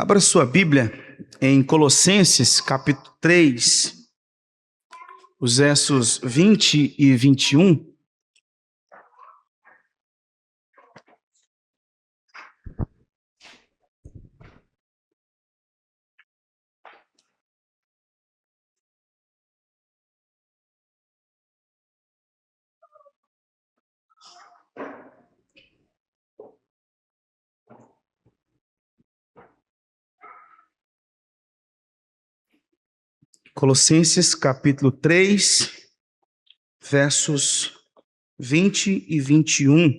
Abra sua Bíblia em Colossenses, capítulo 3, os versos 20 e 21. Colossenses, capítulo 3, versos 20 e 21.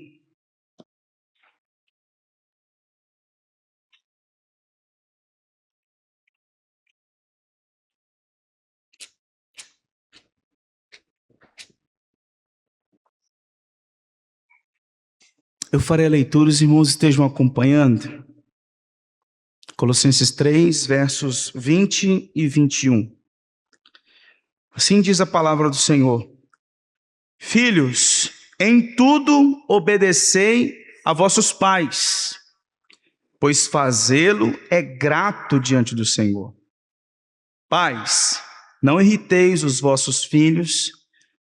Eu farei a leitura, os irmãos estejam acompanhando. Colossenses 3, versos 20 e 21. Assim diz a palavra do Senhor: Filhos, em tudo obedecei a vossos pais, pois fazê-lo é grato diante do Senhor. Pais, não irriteis os vossos filhos,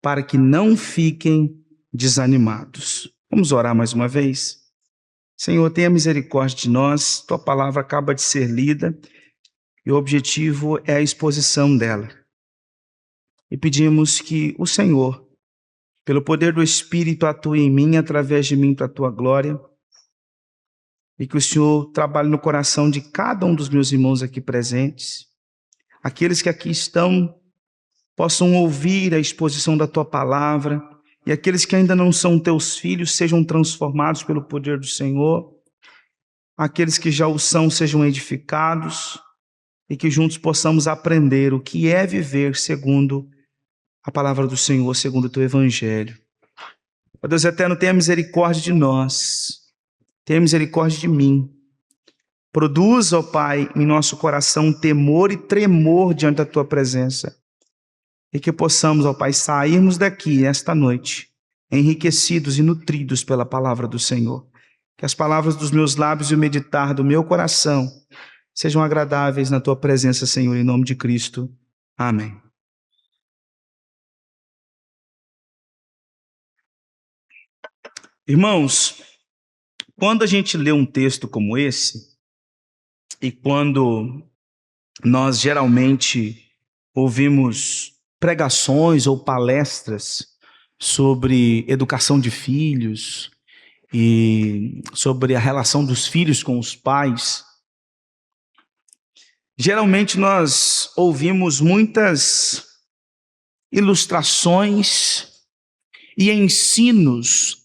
para que não fiquem desanimados. Vamos orar mais uma vez? Senhor, tenha misericórdia de nós, tua palavra acaba de ser lida e o objetivo é a exposição dela. E pedimos que o Senhor, pelo poder do Espírito, atue em mim, através de mim, para a tua glória, e que o Senhor trabalhe no coração de cada um dos meus irmãos aqui presentes, aqueles que aqui estão possam ouvir a exposição da tua palavra, e aqueles que ainda não são teus filhos sejam transformados pelo poder do Senhor, aqueles que já o são sejam edificados, e que juntos possamos aprender o que é viver segundo a palavra do Senhor, segundo o teu evangelho. Ó Deus eterno, tenha misericórdia de nós, tenha misericórdia de mim. Produza, ó Pai, em nosso coração temor e tremor diante da tua presença. E que possamos, ó Pai, sairmos daqui esta noite enriquecidos e nutridos pela palavra do Senhor. Que as palavras dos meus lábios e o meditar do meu coração sejam agradáveis na tua presença, Senhor, em nome de Cristo. Amém. Irmãos, quando a gente lê um texto como esse, e quando nós geralmente ouvimos pregações ou palestras sobre educação de filhos e sobre a relação dos filhos com os pais, geralmente nós ouvimos muitas ilustrações e ensinos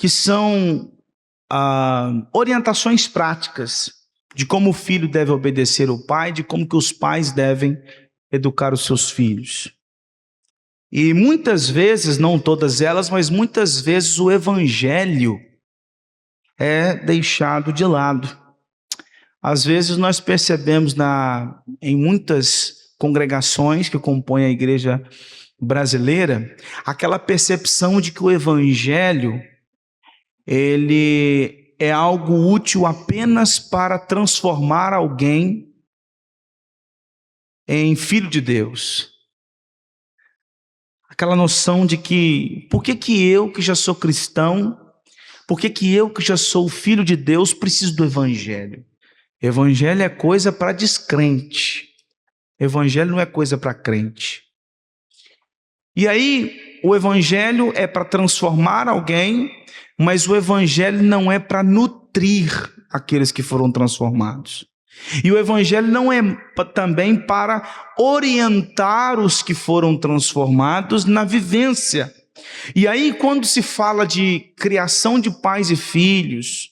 que são orientações práticas de como o filho deve obedecer ao pai, de como que os pais devem educar os seus filhos. E muitas vezes, não todas elas, mas muitas vezes o evangelho é deixado de lado. Às vezes nós percebemos em muitas congregações que compõem a igreja brasileira, aquela percepção de que o evangelho ele é algo útil apenas para transformar alguém em filho de Deus. Aquela noção de que, por que eu que já sou cristão, por que eu que já sou filho de Deus preciso do evangelho? Evangelho é coisa para descrente. Evangelho não é coisa para crente. E aí, o evangelho é para transformar alguém, mas o evangelho não é para nutrir aqueles que foram transformados. E o evangelho não é também para orientar os que foram transformados na vivência. E aí, quando se fala de criação de pais e filhos,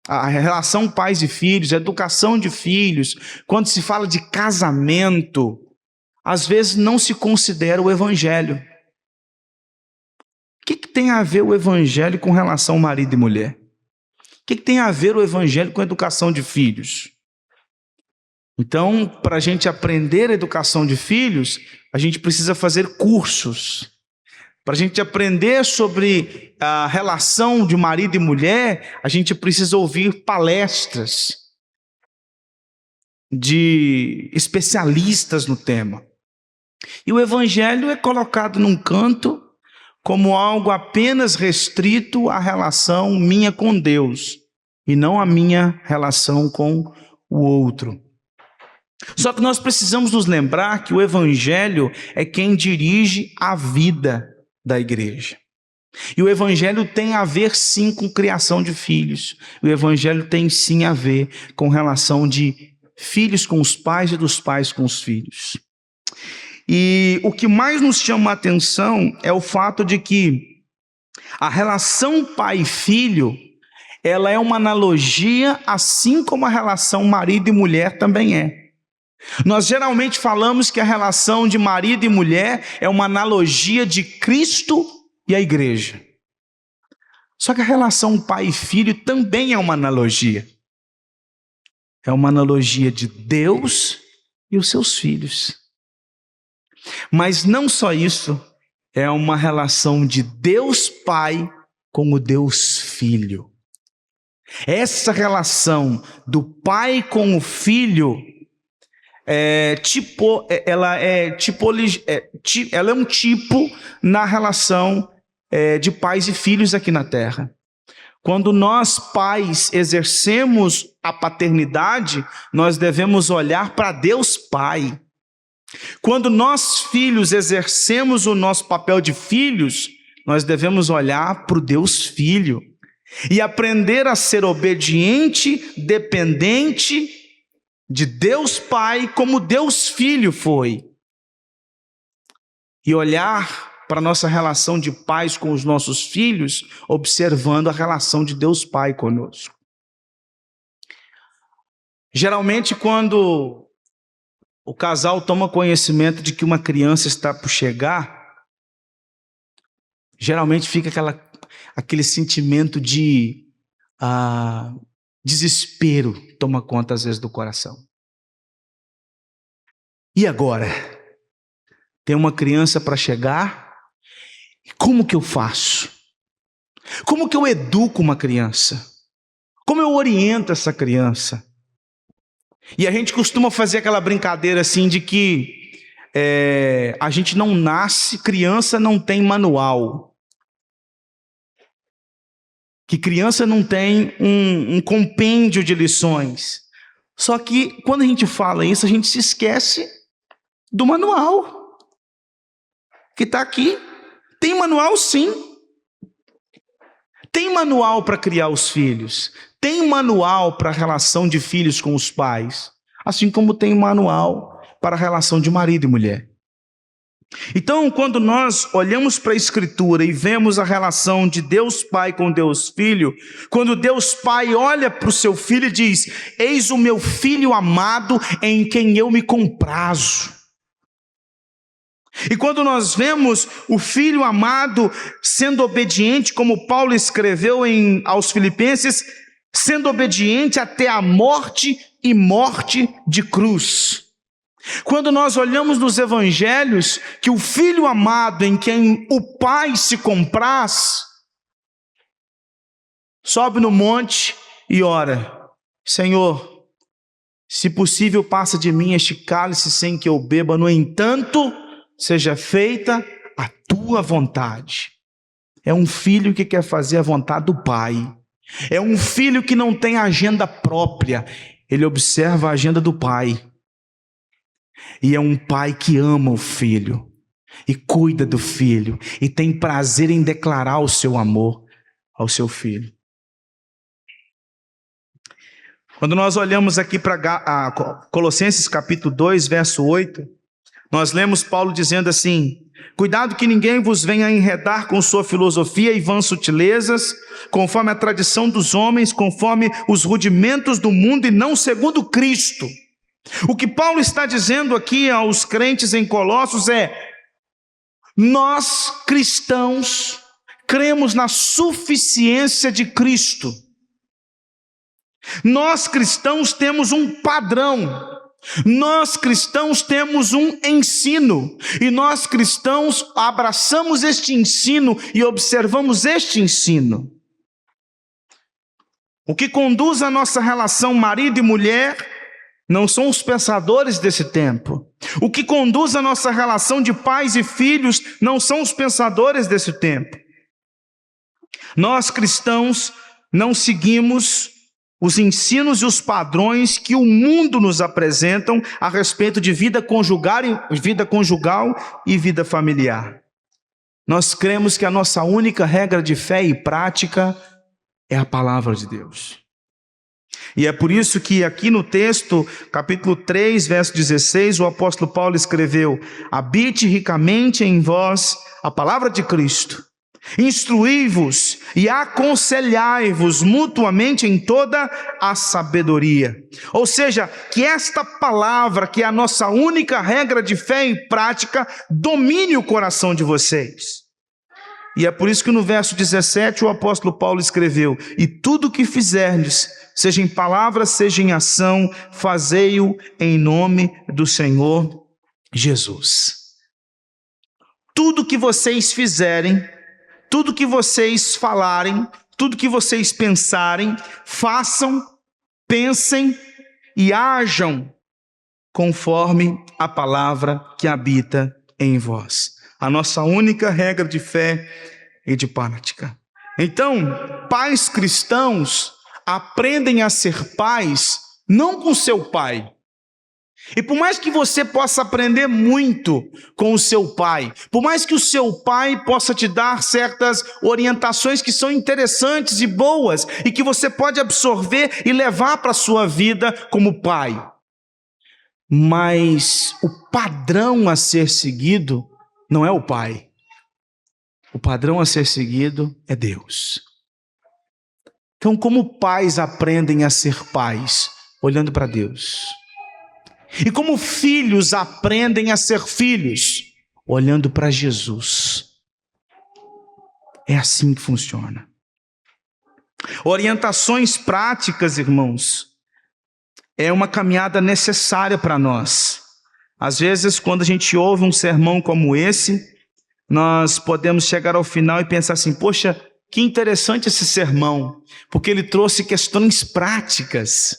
a relação pais e filhos, a educação de filhos, quando se fala de casamento, às vezes não se considera o evangelho. O que tem a ver o evangelho com relação ao marido e mulher? O que tem a ver o evangelho com a educação de filhos? Então, para a gente aprender a educação de filhos, a gente precisa fazer cursos. Para a gente aprender sobre a relação de marido e mulher, a gente precisa ouvir palestras. de especialistas no tema. E o evangelho é colocado num canto como algo apenas restrito à relação minha com Deus e não à minha relação com o outro. Só que nós precisamos nos lembrar que o evangelho é quem dirige a vida da igreja. E o evangelho tem a ver sim com criação de filhos. O evangelho tem sim a ver com relação de filhos com os pais e dos pais com os filhos. E o que mais nos chama a atenção é o fato de que a relação pai e filho, ela é uma analogia, assim como a relação marido e mulher também é. Nós geralmente falamos que a relação de marido e mulher é uma analogia de Cristo e a igreja. Só que a relação pai e filho também é uma analogia. É uma analogia de Deus e os seus filhos. Mas não só isso, é uma relação de Deus Pai com o Deus Filho. Essa relação do pai com o filho ela é um tipo na relação de pais e filhos aqui na terra. Quando nós pais exercemos a paternidade, nós devemos olhar para Deus Pai. Quando nós filhos exercemos o nosso papel de filhos, nós devemos olhar para o Deus Filho e aprender a ser obediente, dependente de Deus Pai, como Deus Filho foi. E olhar para a nossa relação de pais com os nossos filhos, observando a relação de Deus Pai conosco. Geralmente, quando o casal toma conhecimento de que uma criança está por chegar, geralmente fica aquele sentimento de desespero toma conta às vezes do coração. E agora? Tem uma criança para chegar? Como que eu faço? Como que eu educo uma criança? Como eu oriento essa criança? E a gente costuma fazer aquela brincadeira assim de que a gente não nasce, criança não tem manual. Que criança não tem um compêndio de lições. Só que quando a gente fala isso, a gente se esquece do manual que está aqui. Tem manual sim. Tem manual para criar os filhos. Tem manual para a relação de filhos com os pais. Assim como tem manual para a relação de marido e mulher. Então, quando nós olhamos para a Escritura e vemos a relação de Deus Pai com Deus Filho, quando Deus Pai olha para o seu filho e diz: eis o meu filho amado em quem eu me comprazo. E quando nós vemos o filho amado sendo obediente, como Paulo escreveu aos Filipenses, sendo obediente até a morte e morte de cruz. Quando nós olhamos nos evangelhos que o filho amado em quem o pai se compraz, sobe no monte e ora: Senhor, se possível passa de mim este cálice sem que eu beba, no entanto, seja feita a tua vontade. É um filho que quer fazer a vontade do pai. É um filho que não tem agenda própria. Ele observa a agenda do pai. E é um pai que ama o filho. E cuida do filho. E tem prazer em declarar o seu amor ao seu filho. Quando nós olhamos aqui para Colossenses capítulo 2, verso 8, nós lemos Paulo dizendo assim: cuidado que ninguém vos venha enredar com sua filosofia e vãs sutilezas, conforme a tradição dos homens, conforme os rudimentos do mundo e não segundo Cristo. O que Paulo está dizendo aqui aos crentes em Colossos é: nós cristãos cremos na suficiência de Cristo. Nós cristãos temos um padrão. Nós cristãos temos um ensino, e nós cristãos abraçamos este ensino e observamos este ensino. O que conduz a nossa relação marido e mulher não são os pensadores desse tempo. O que conduz a nossa relação de pais e filhos não são os pensadores desse tempo. Nós cristãos não seguimos os ensinos e os padrões que o mundo nos apresentam a respeito de vida conjugal e vida familiar. Nós cremos que a nossa única regra de fé e prática é a palavra de Deus. E é por isso que aqui no texto, capítulo 3, verso 16, o apóstolo Paulo escreveu: habite ricamente em vós a palavra de Cristo, instruí-vos e aconselhai-vos mutuamente em toda a sabedoria. Ou seja, que esta palavra, que é a nossa única regra de fé e prática, domine o coração de vocês. E é por isso que no verso 17 o apóstolo Paulo escreveu: e tudo o que fizerdes, seja em palavra, seja em ação, fazei-o em nome do Senhor Jesus. Tudo que vocês fizerem, tudo que vocês falarem, tudo que vocês pensarem, façam, pensem e hajam conforme a palavra que habita em vós. A nossa única regra de fé e de prática. Então, pais cristãos aprendem a ser pais não com seu pai. E por mais que você possa aprender muito com o seu pai, por mais que o seu pai possa te dar certas orientações que são interessantes e boas, e que você pode absorver e levar para a sua vida como pai, mas o padrão a ser seguido não é o pai. O padrão a ser seguido é Deus. Então, como pais aprendem a ser pais? Olhando para Deus. E como filhos aprendem a ser filhos? Olhando para Jesus. É assim que funciona. Orientações práticas, irmãos, é uma caminhada necessária para nós. Às vezes, quando a gente ouve um sermão como esse, nós podemos chegar ao final e pensar assim: poxa, que interessante esse sermão, porque ele trouxe questões práticas.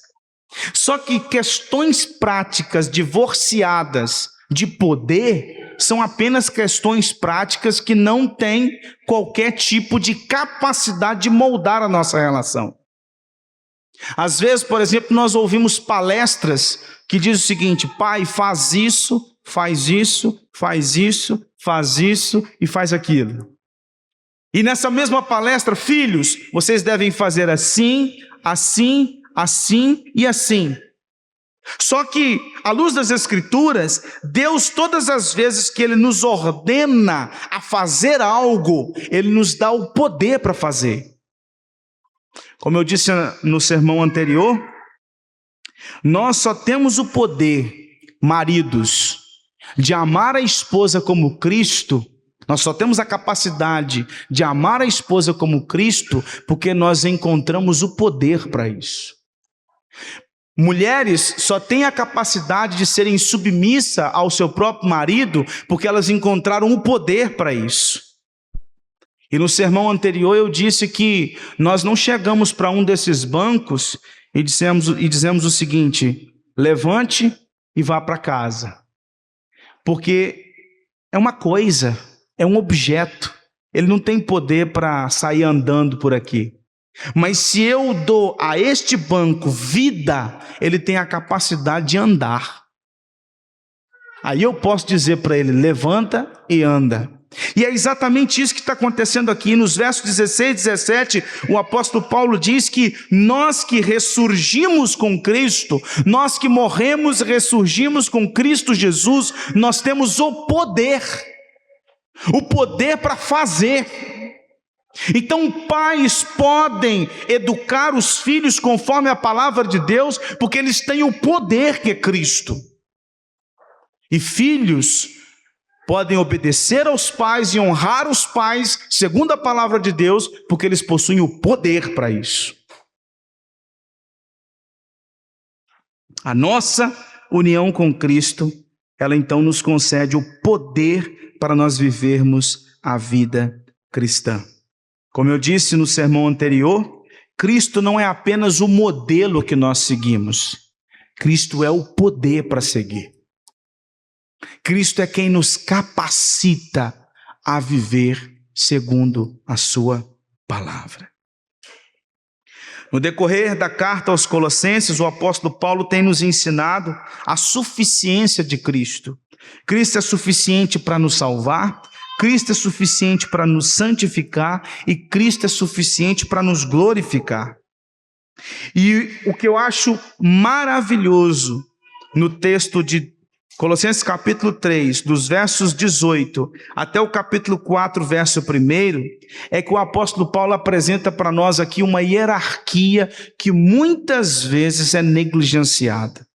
Só que questões práticas divorciadas de poder são apenas questões práticas que não têm qualquer tipo de capacidade de moldar a nossa relação. Às vezes, por exemplo, nós ouvimos palestras que dizem o seguinte: pai, faz isso, faz isso, faz isso, faz isso e faz aquilo. E nessa mesma palestra: filhos, vocês devem fazer assim, assim, assim e assim. Só que, à luz das Escrituras, Deus, todas as vezes que Ele nos ordena a fazer algo, Ele nos dá o poder para fazer. Como eu disse no sermão anterior, nós só temos o poder, maridos, de amar a esposa como Cristo. Nós só temos a capacidade de amar a esposa como Cristo porque nós encontramos o poder para isso. Mulheres só têm a capacidade de serem submissas ao seu próprio marido porque elas encontraram o poder para isso. E no sermão anterior eu disse que nós não chegamos para um desses bancos e dizemos o seguinte: levante e vá para casa. Porque é uma coisa, é um objeto, ele não tem poder para sair andando por aqui. Mas se eu dou a este banco vida, ele tem a capacidade de andar. Aí eu posso dizer para ele: levanta e anda. E é exatamente isso que está acontecendo aqui. Nos versos 16 e 17, o apóstolo Paulo diz que nós que ressurgimos com Cristo, nós que morremos e ressurgimos com Cristo Jesus, nós temos o poder para fazer. Então, pais podem educar os filhos conforme a palavra de Deus, porque eles têm o poder que é Cristo. E filhos podem obedecer aos pais e honrar os pais, segundo a palavra de Deus, porque eles possuem o poder para isso. A nossa união com Cristo, ela então nos concede o poder para nós vivermos a vida cristã. Como eu disse no sermão anterior, Cristo não é apenas o modelo que nós seguimos. Cristo é o poder para seguir. Cristo é quem nos capacita a viver segundo a sua palavra. No decorrer da carta aos Colossenses, o apóstolo Paulo tem nos ensinado a suficiência de Cristo. Cristo é suficiente para nos salvar, Cristo é suficiente para nos santificar e Cristo é suficiente para nos glorificar. E o que eu acho maravilhoso no texto de Colossenses capítulo 3, dos versos 18 até o capítulo 4, verso 1, é que o apóstolo Paulo apresenta para nós aqui uma hierarquia que muitas vezes é negligenciada.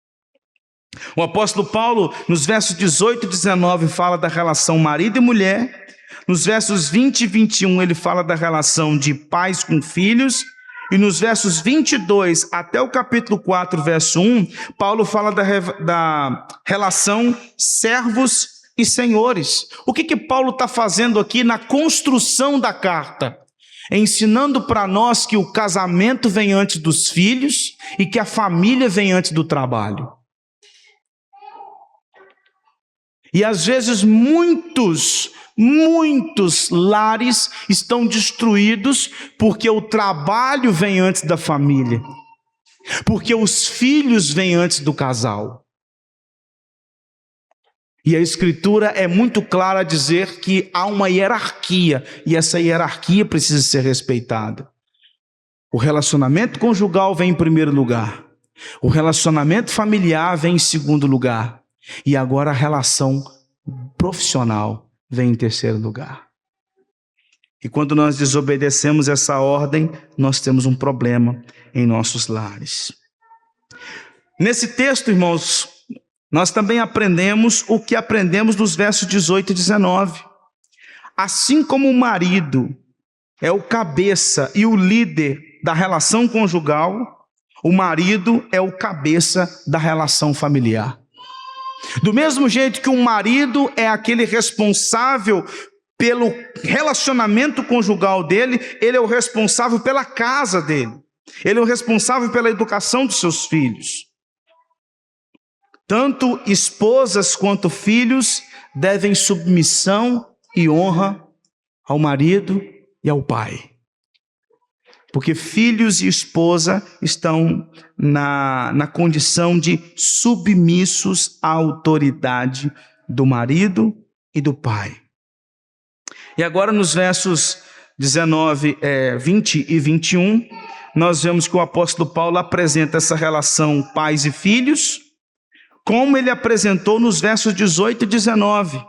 O apóstolo Paulo, nos versos 18 e 19, fala da relação marido e mulher. Nos versos 20 e 21, ele fala da relação de pais com filhos. E nos versos 22 até o capítulo 4, verso 1, Paulo fala da relação servos e senhores. O que Paulo está fazendo aqui na construção da carta? Ensinando para nós que o casamento vem antes dos filhos e que a família vem antes do trabalho. E às vezes muitos lares estão destruídos porque o trabalho vem antes da família, porque os filhos vêm antes do casal. E a Escritura é muito clara a dizer que há uma hierarquia, e essa hierarquia precisa ser respeitada. O relacionamento conjugal vem em primeiro lugar, o relacionamento familiar vem em segundo lugar, e agora a relação profissional vem em terceiro lugar. E quando nós desobedecemos essa ordem, nós temos um problema em nossos lares. Nesse texto, irmãos, nós também aprendemos o que aprendemos nos versos 18 e 19. Assim como o marido é o cabeça e o líder da relação conjugal, o marido é o cabeça da relação familiar. Do mesmo jeito que um marido é aquele responsável pelo relacionamento conjugal dele, ele é o responsável pela casa dele. Ele é o responsável pela educação dos seus filhos. Tanto esposas quanto filhos devem submissão e honra ao marido e ao pai. Porque filhos e esposa estão na condição de submissos à autoridade do marido e do pai. E agora nos versos 20 e 21, nós vemos que o apóstolo Paulo apresenta essa relação pais e filhos, como ele apresentou nos versos 18 e 19.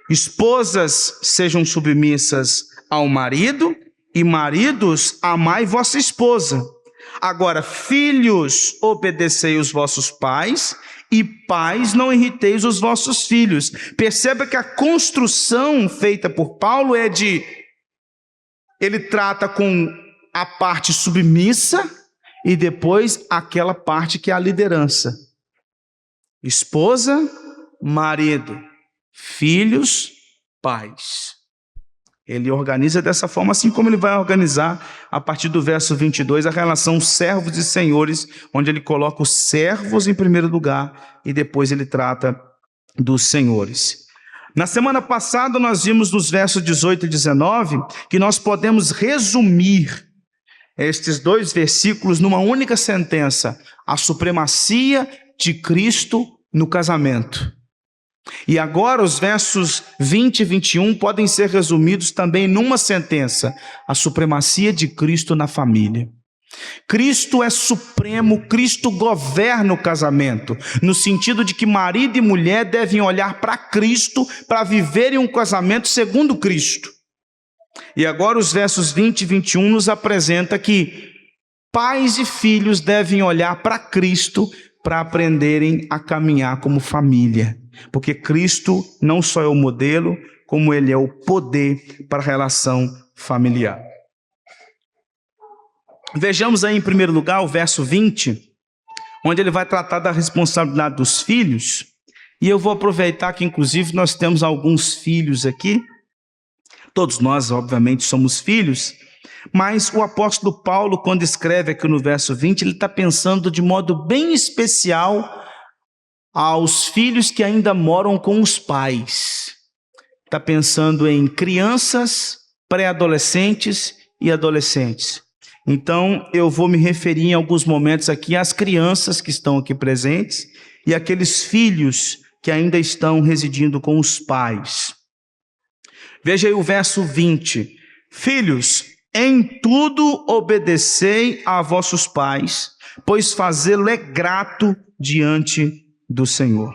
Esposas sejam submissas ao marido, e maridos, amai vossa esposa. Agora, filhos, obedecei os vossos pais, e pais, não irriteis os vossos filhos. Perceba que a construção feita por Paulo é ele trata com a parte submissa e depois aquela parte que é a liderança. Esposa, marido, filhos, pais. Ele organiza dessa forma, assim como ele vai organizar, a partir do verso 22, a relação servos e senhores, onde ele coloca os servos em primeiro lugar e depois ele trata dos senhores. Na semana passada, nós vimos nos versos 18 e 19 que nós podemos resumir estes dois versículos numa única sentença: a supremacia de Cristo no casamento. E agora os versos 20 e 21 podem ser resumidos também numa sentença: a supremacia de Cristo na família. Cristo é supremo, Cristo governa o casamento, no sentido de que marido e mulher devem olhar para Cristo para viverem um casamento segundo Cristo. E agora os versos 20 e 21 nos apresenta que pais e filhos devem olhar para Cristo para aprenderem a caminhar como família. Porque Cristo não só é o modelo, como Ele é o poder para a relação familiar. Vejamos aí em primeiro lugar o verso 20, onde ele vai tratar da responsabilidade dos filhos. E eu vou aproveitar que inclusive nós temos alguns filhos aqui. Todos nós, obviamente, somos filhos. Mas o apóstolo Paulo, quando escreve aqui no verso 20, ele está pensando de modo bem especial aos filhos que ainda moram com os pais. Está pensando em crianças, pré-adolescentes e adolescentes. Então, eu vou me referir em alguns momentos aqui às crianças que estão aqui presentes e aqueles filhos que ainda estão residindo com os pais. Veja aí o verso 20. Filhos, em tudo obedecei a vossos pais, pois fazê-lo é grato diante do Senhor.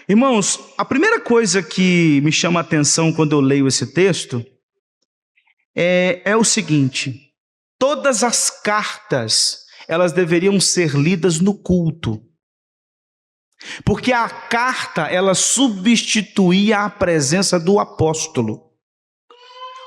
Irmãos, a primeira coisa que me chama a atenção quando eu leio esse texto é o seguinte: todas as cartas, elas deveriam ser lidas no culto. Porque a carta, ela substituía a presença do apóstolo.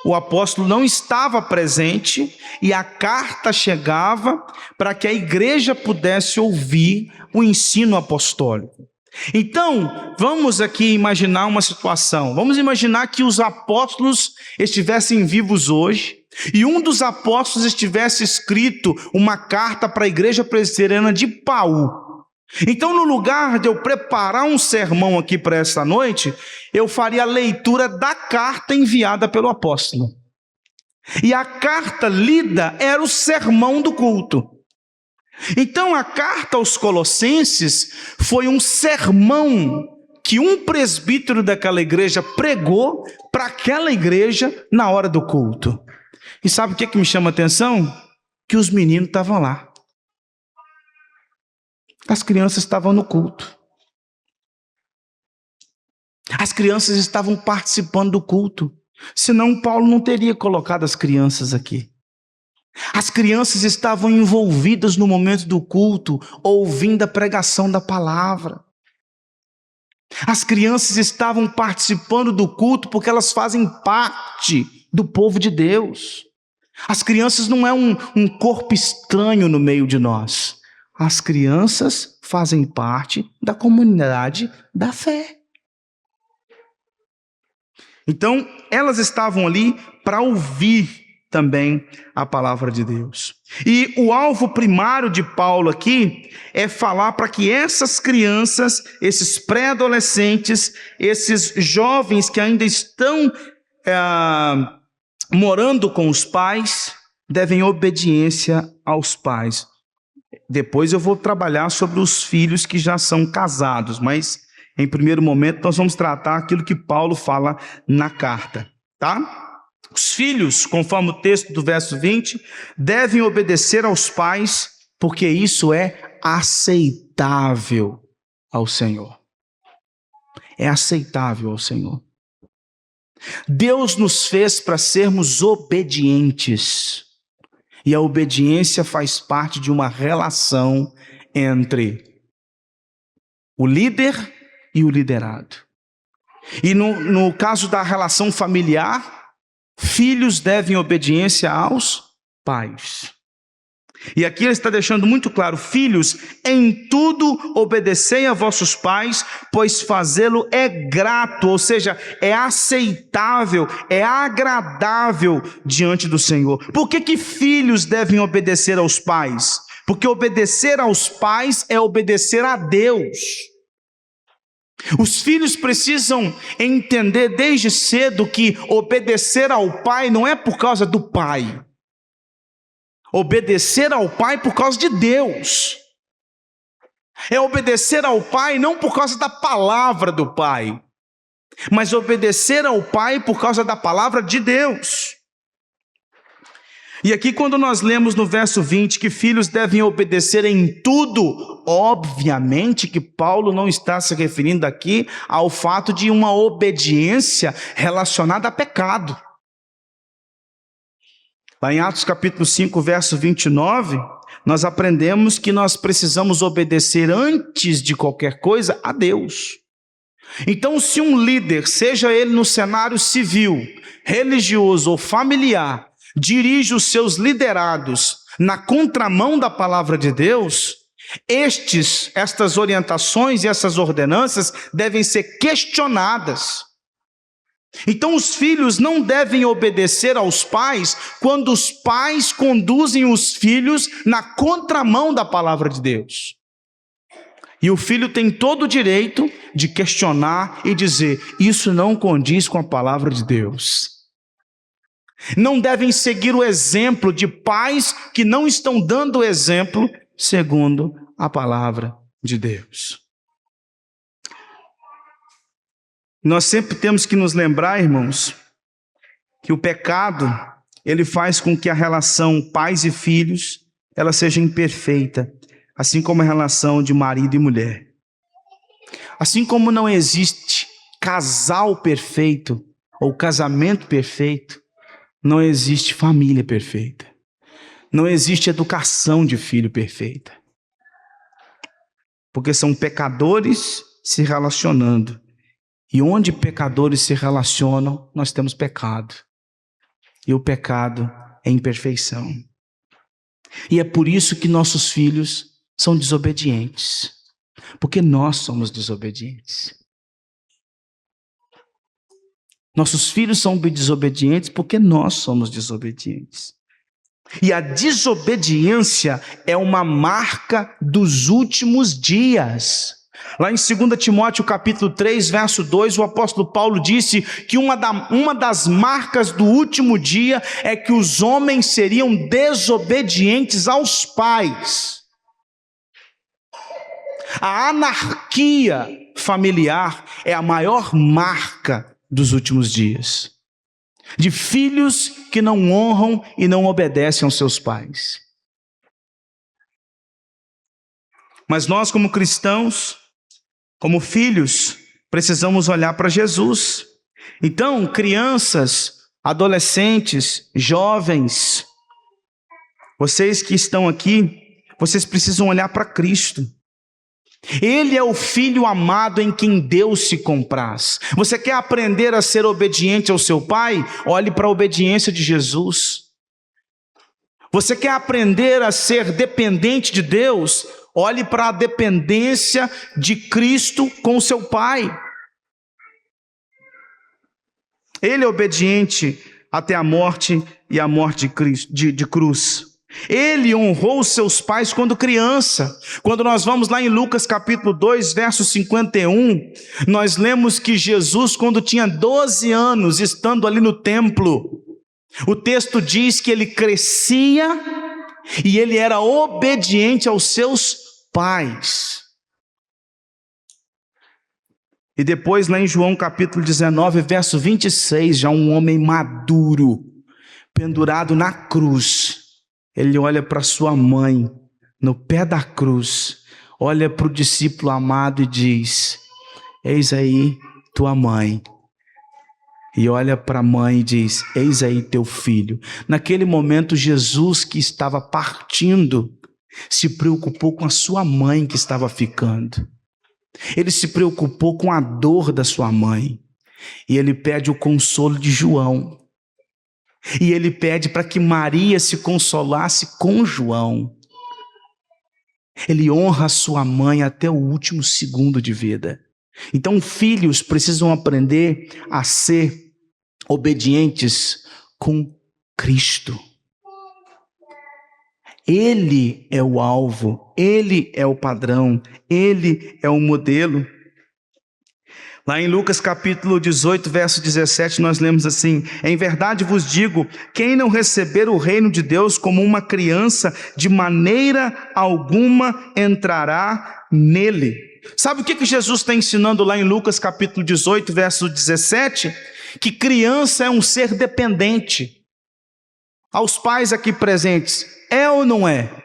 O apóstolo não estava presente e a carta chegava para que a igreja pudesse ouvir o ensino apostólico. Então, vamos aqui imaginar uma situação. Vamos imaginar que os apóstolos estivessem vivos hoje e um dos apóstolos estivesse escrito uma carta para a igreja presbiteriana de Pau. Então, no lugar de eu preparar um sermão aqui para essa noite, eu faria a leitura da carta enviada pelo apóstolo. E a carta lida era o sermão do culto. Então, a carta aos Colossenses foi um sermão que um presbítero daquela igreja pregou para aquela igreja na hora do culto. E sabe o que me chama a atenção? Que os meninos estavam lá. As crianças estavam no culto. As crianças estavam participando do culto. Senão Paulo não teria colocado as crianças aqui. As crianças estavam envolvidas no momento do culto, ouvindo a pregação da palavra. As crianças estavam participando do culto porque elas fazem parte do povo de Deus. As crianças não é um corpo estranho no meio de nós. As crianças fazem parte da comunidade da fé. Então, elas estavam ali para ouvir também a palavra de Deus. E o alvo primário de Paulo aqui é falar para que essas crianças, esses pré-adolescentes, esses jovens que ainda estão morando com os pais, devem obediência aos pais. Depois eu vou trabalhar sobre os filhos que já são casados, mas em primeiro momento nós vamos tratar aquilo que Paulo fala na carta, tá? Os filhos, conforme o texto do verso 20, devem obedecer aos pais, porque isso é aceitável ao Senhor. É aceitável ao Senhor. Deus nos fez para sermos obedientes. E a obediência faz parte de uma relação entre o líder e o liderado. E no caso da relação familiar, filhos devem obediência aos pais. E aqui ele está deixando muito claro: filhos, em tudo obedecei a vossos pais, pois fazê-lo é grato, ou seja, é aceitável, é agradável diante do Senhor. Por que filhos devem obedecer aos pais? Porque obedecer aos pais é obedecer a Deus. Os filhos precisam entender desde cedo que obedecer ao pai não é por causa do pai. Obedecer ao pai por causa de Deus. É obedecer ao pai não por causa da palavra do pai, mas obedecer ao pai por causa da palavra de Deus. E aqui quando nós lemos no verso 20 que filhos devem obedecer em tudo, obviamente que Paulo não está se referindo aqui ao fato de uma obediência relacionada a pecado. Lá em Atos capítulo 5, verso 29, nós aprendemos que nós precisamos obedecer antes de qualquer coisa a Deus. Então, se um líder, seja ele no cenário civil, religioso ou familiar, dirige os seus liderados na contramão da palavra de Deus, estas orientações e essas ordenanças devem ser questionadas. Então os filhos não devem obedecer aos pais quando os pais conduzem os filhos na contramão da palavra de Deus. E o filho tem todo o direito de questionar e dizer: isso não condiz com a palavra de Deus. Não devem seguir o exemplo de pais que não estão dando exemplo segundo a palavra de Deus. Nós sempre temos que nos lembrar, irmãos, que o pecado, ele faz com que a relação pais e filhos, ela seja imperfeita, assim como a relação de marido e mulher. Assim como não existe casal perfeito ou casamento perfeito, não existe família perfeita. Não existe educação de filho perfeita. Porque são pecadores se relacionando. E onde pecadores se relacionam, nós temos pecado. E o pecado é imperfeição. E é por isso que nossos filhos são desobedientes. Porque nós somos desobedientes. Nossos filhos são desobedientes porque nós somos desobedientes. E a desobediência é uma marca dos últimos dias. Lá em 2 Timóteo capítulo 3, verso 2, o apóstolo Paulo disse que uma das marcas do último dia é que os homens seriam desobedientes aos pais. A anarquia familiar é a maior marca dos últimos dias. De filhos que não honram e não obedecem aos seus pais. Mas nós, como cristãos, como filhos, precisamos olhar para Jesus. Então, crianças, adolescentes, jovens, vocês que estão aqui, vocês precisam olhar para Cristo. Ele é o filho amado em quem Deus se compraz. Você quer aprender a ser obediente ao seu pai? Olhe para a obediência de Jesus. Você quer aprender a ser dependente de Deus? Olhe para a dependência de Cristo com o seu pai. Ele é obediente até a morte e a morte de cruz. Ele honrou seus pais quando criança. Quando nós vamos lá em Lucas capítulo 2, verso 51, nós lemos que Jesus, quando tinha 12 anos, estando ali no templo, o texto diz que ele crescia e ele era obediente aos seus pais. E depois lá em João capítulo 19, verso 26, já um homem maduro, pendurado na cruz, ele olha para sua mãe, no pé da cruz, olha para o discípulo amado e diz: eis aí tua mãe. E olha para a mãe e diz: eis aí teu filho. Naquele momento, Jesus, que estava partindo, se preocupou com a sua mãe que estava ficando. Ele se preocupou com a dor da sua mãe. E ele pede o consolo de João. E ele pede para que Maria se consolasse com João. Ele honra a sua mãe até o último segundo de vida. Então, filhos precisam aprender a ser obedientes com Cristo. Ele é o alvo, Ele é o padrão, Ele é o modelo. Lá em Lucas capítulo 18, verso 17, nós lemos assim: em verdade vos digo, quem não receber o reino de Deus como uma criança, de maneira alguma entrará nele. Sabe o que Jesus está ensinando lá em Lucas capítulo 18, verso 17? Que criança é um ser dependente. Aos pais aqui presentes, é ou não é?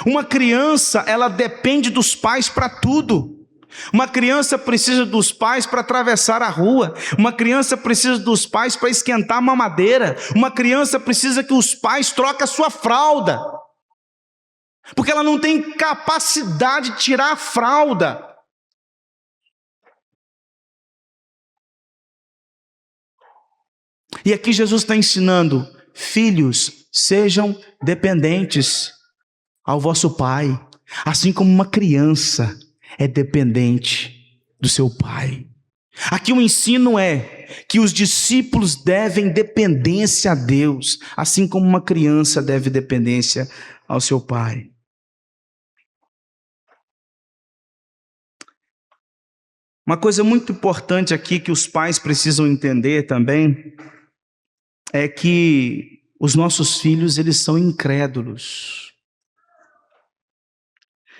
Uma criança, ela depende dos pais para tudo. Uma criança precisa dos pais para atravessar a rua. Uma criança precisa dos pais para esquentar a mamadeira. Uma criança precisa que os pais troquem a sua fralda, porque ela não tem capacidade de tirar a fralda. E aqui Jesus está ensinando: filhos, sejam dependentes ao vosso pai, assim como uma criança é dependente do seu pai. Aqui o ensino é que os discípulos devem dependência a Deus, assim como uma criança deve dependência ao seu pai. Uma coisa muito importante aqui que os pais precisam entender também é que os nossos filhos, eles são incrédulos.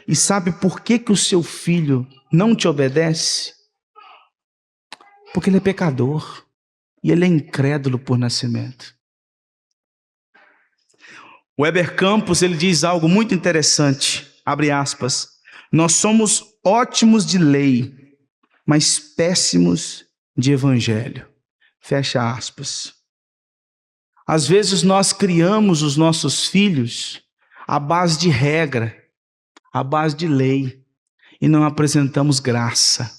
E sabe por que que o seu filho não te obedece? Porque ele é pecador e ele é incrédulo por nascimento. O Heber Campos, ele diz algo muito interessante, abre aspas: nós somos ótimos de lei, mas péssimos de evangelho. Fecha aspas. Às vezes nós criamos os nossos filhos à base de regra, à base de lei, e não apresentamos graça.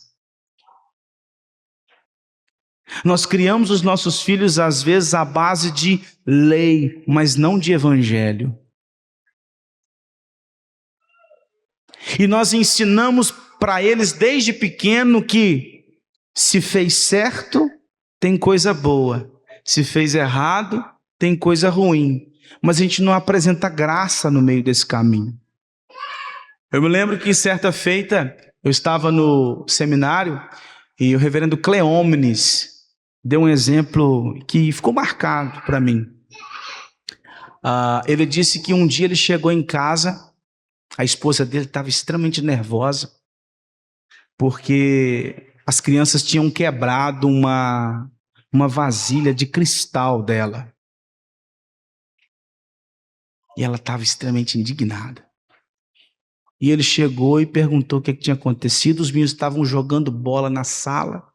Nós criamos os nossos filhos às vezes à base de lei, mas não de evangelho. E nós ensinamos para eles desde pequeno que se fez certo, tem coisa boa. Se fez errado, tem coisa ruim. Mas a gente não apresenta graça no meio desse caminho. Eu me lembro que certa feita eu estava no seminário e o reverendo Cleómenes deu um exemplo que ficou marcado para mim. Ele disse que um dia ele chegou em casa, a esposa dele estava extremamente nervosa, porque as crianças tinham quebrado uma vasilha de cristal dela. E ela estava extremamente indignada. E ele chegou e perguntou o que tinha acontecido. Os meninos estavam jogando bola na sala,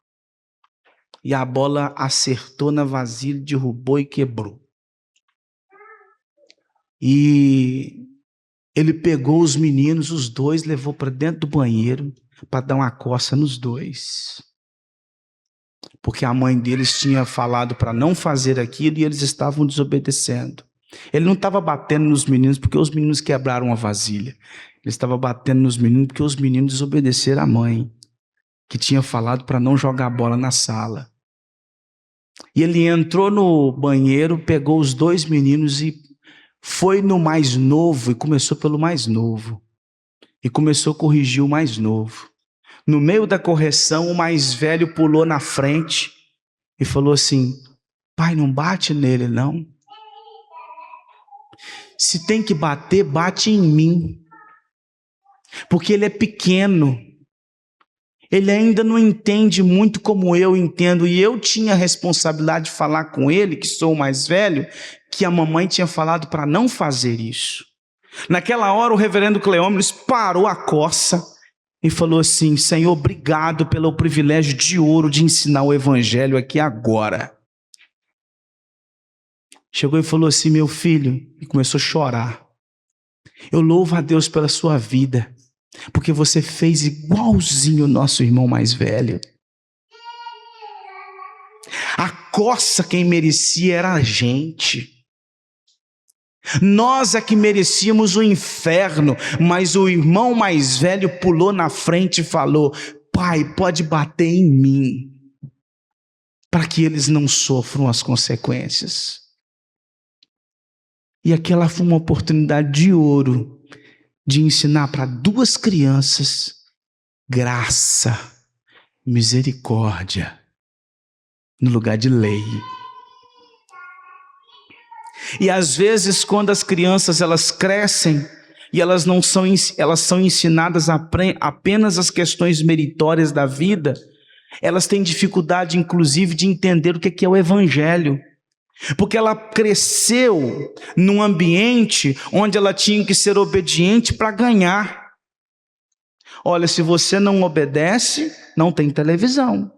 e a bola acertou na vasilha, derrubou e quebrou. E ele pegou os meninos, os dois, levou para dentro do banheiro para dar uma coça nos dois. Porque a mãe deles tinha falado para não fazer aquilo e eles estavam desobedecendo. Ele não estava batendo nos meninos porque os meninos quebraram a vasilha. Ele estava batendo nos meninos porque os meninos desobedeceram a mãe, que tinha falado para não jogar bola na sala. E ele entrou no banheiro, pegou os dois meninos e foi no mais novo, e começou pelo mais novo. E começou a corrigir o mais novo. No meio da correção, o mais velho pulou na frente e falou assim: pai, não bate nele não. Se tem que bater, bate em mim. Porque ele é pequeno. Ele ainda não entende muito como eu entendo. E eu tinha a responsabilidade de falar com ele, que sou o mais velho, que a mamãe tinha falado para não fazer isso. Naquela hora o reverendo Cleómenes parou a coça e falou assim: Senhor, obrigado pelo privilégio de ouro de ensinar o evangelho aqui agora. Chegou e falou assim: meu filho, e começou a chorar. Eu louvo a Deus pela sua vida, porque você fez igualzinho o nosso irmão mais velho. A coça quem merecia era a gente. Nós é que merecíamos o inferno, mas o irmão mais velho pulou na frente e falou: pai, pode bater em mim, para que eles não sofram as consequências. E aquela foi uma oportunidade de ouro, de ensinar para duas crianças graça, misericórdia, no lugar de lei. E às vezes quando as crianças elas crescem e elas são ensinadas apenas as questões meritórias da vida, elas têm dificuldade inclusive de entender o que é o evangelho. Porque ela cresceu num ambiente onde ela tinha que ser obediente para ganhar. Olha, se você não obedece, não tem televisão.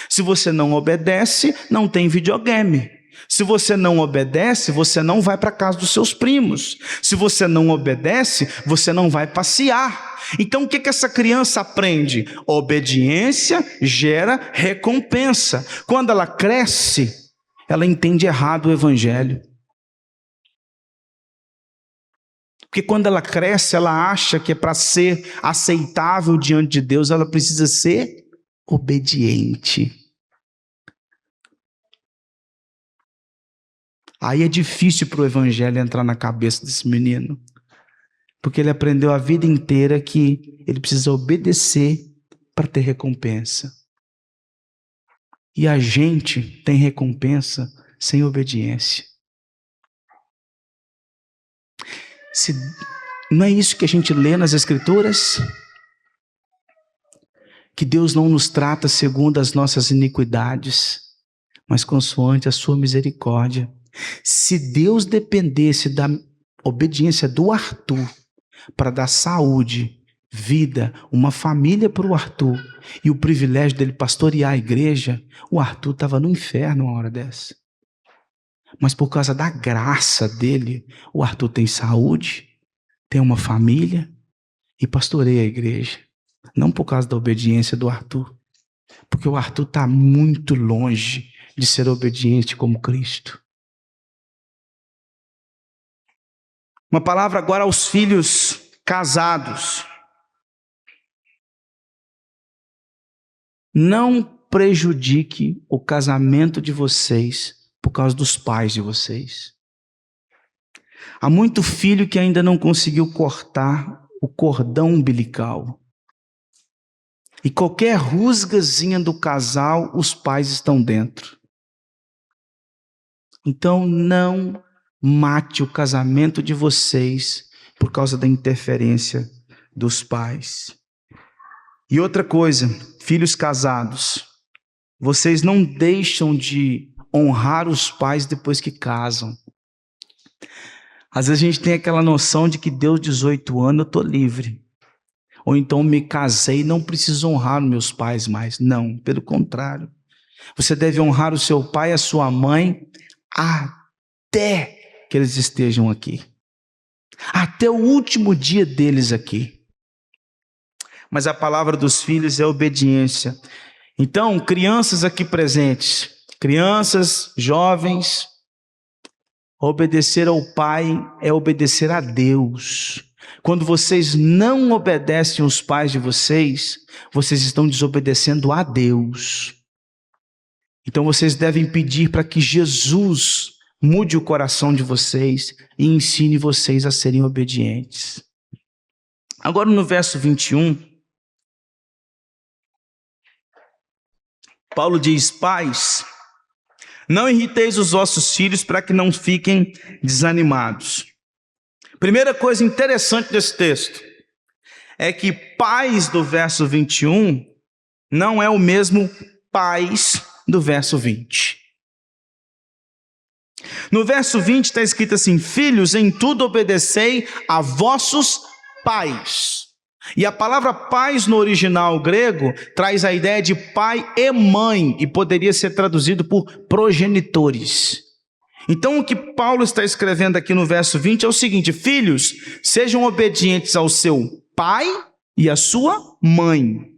Se você não obedece, não tem videogame. Se você não obedece, você não vai para a casa dos seus primos. Se você não obedece, você não vai passear. Então o que essa criança aprende? Obediência gera recompensa. Quando ela cresce, ela entende errado o evangelho. Porque quando ela cresce, ela acha que para ser aceitável diante de Deus, ela precisa ser obediente. Aí é difícil para o evangelho entrar na cabeça desse menino, porque ele aprendeu a vida inteira que ele precisa obedecer para ter recompensa. E a gente tem recompensa sem obediência. Não é isso que a gente lê nas Escrituras? Que Deus não nos trata segundo as nossas iniquidades, mas consoante a sua misericórdia. Se Deus dependesse da obediência do Arthur para dar saúde, vida, uma família para o Arthur e o privilégio dele pastorear a igreja, o Arthur estava no inferno uma hora dessa. Mas por causa da graça dele, o Arthur tem saúde, tem uma família e pastoreia a igreja. Não por causa da obediência do Arthur, porque o Arthur está muito longe de ser obediente como Cristo. Uma palavra agora aos filhos casados. Não prejudique o casamento de vocês por causa dos pais de vocês. Há muito filho que ainda não conseguiu cortar o cordão umbilical. E qualquer rusgazinha do casal, os pais estão dentro. Então não mate o casamento de vocês por causa da interferência dos pais. E outra coisa, filhos casados, vocês não deixam de honrar os pais depois que casam. Às vezes a gente tem aquela noção de que Deus, 18 anos, eu estou livre. Ou então me casei e não preciso honrar os meus pais mais. Não, pelo contrário. Você deve honrar o seu pai e a sua mãe até que eles estejam aqui. Até o último dia deles aqui. Mas a palavra dos filhos é obediência. Então, crianças aqui presentes, crianças, jovens, obedecer ao pai é obedecer a Deus. Quando vocês não obedecem os pais de vocês, vocês estão desobedecendo a Deus. Então vocês devem pedir para que Jesus mude o coração de vocês e ensine vocês a serem obedientes. Agora no verso 21, Paulo diz: pais, não irriteis os vossos filhos para que não fiquem desanimados. Primeira coisa interessante desse texto é que pais do verso 21 não é o mesmo pais do verso 20. No verso 20 está escrito assim: filhos, em tudo obedecei a vossos pais. E a palavra pais no original grego traz a ideia de pai e mãe, e poderia ser traduzido por progenitores. Então o que Paulo está escrevendo aqui no verso 20 é o seguinte: filhos, sejam obedientes ao seu pai e à sua mãe.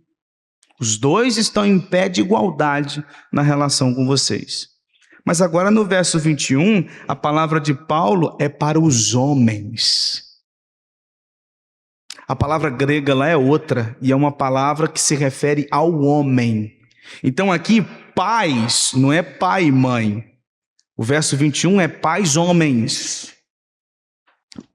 Os dois estão em pé de igualdade na relação com vocês. Mas agora no verso 21, a palavra de Paulo é para os homens. A palavra grega lá é outra, e é uma palavra que se refere ao homem. Então aqui, pais, não é pai e mãe. O verso 21 é pais homens.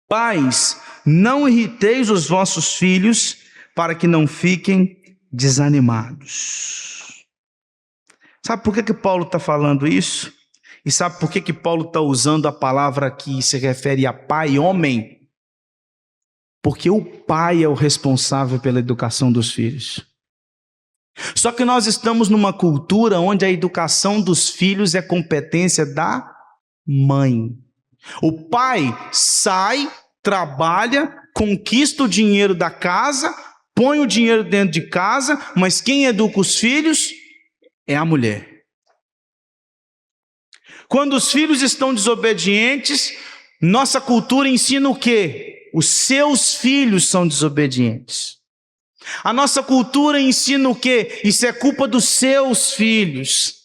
Pais, não irriteis os vossos filhos para que não fiquem desanimados. Sabe por que Paulo está falando isso? E sabe por que Paulo está usando a palavra que se refere a pai homem? Porque o pai é o responsável pela educação dos filhos. Só que nós estamos numa cultura onde a educação dos filhos é competência da mãe. O pai sai, trabalha, conquista o dinheiro da casa, põe o dinheiro dentro de casa, mas quem educa os filhos é a mulher. Quando os filhos estão desobedientes, nossa cultura ensina o quê? Os seus filhos são desobedientes. A nossa cultura ensina o quê? Isso é culpa dos seus filhos.